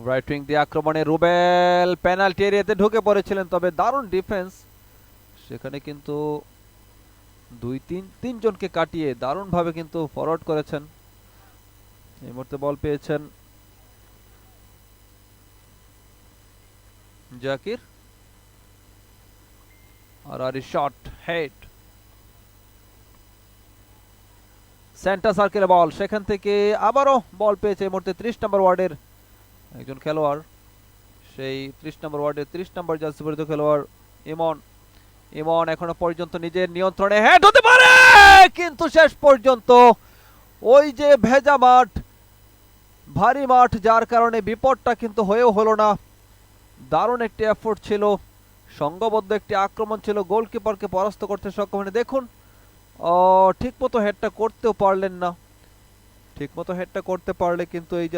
Right wing দিয়ে আক্রমণে Rubel penalty এরিয়াতে ঢুকে পড়েছিলেন, তবে দারুণ ডিফেন্স সেখানে কিন্তু তিনজনকে কাটিয়ে দারুণভাবে কিন্তু ফরওয়ার্ড করেছেন। এই মুহূর্তে বল পেয়েছেন জাকির, আর শট হেড সেন্টার সার্কেলে বল, সেখান থেকে আবারও বল পেয়েছে এই মুহূর্তে 30 নম্বর ওয়ার্ডের একজন খেলোয়াড়, সেই 30 নম্বর ওয়ার্ডের 30 নম্বর জার্সি পরিহিত খেলোয়াড় ইমন। ইমন এখনো পর্যন্ত নিজের নিয়ন্ত্রণে হেড হতে পারে, কিন্তু শেষ পর্যন্ত ওই যে ভেজা মাঠ, ভারী মাঠ, যার কারণে বিপদটা কিন্তু হয়েও হলো না। দারুণ একটি এফোর্ট ছিল, সংঘবদ্ধ একটি আক্রমণ ছিল, গোলকিপারকে পরাস্ত করতে সক্ষম হয়নি। দেখুন ঠিকমতো হেডটা করতেও পারলেন না, ঠিকমতো হেডটা করতে পারলে কিন্তু এই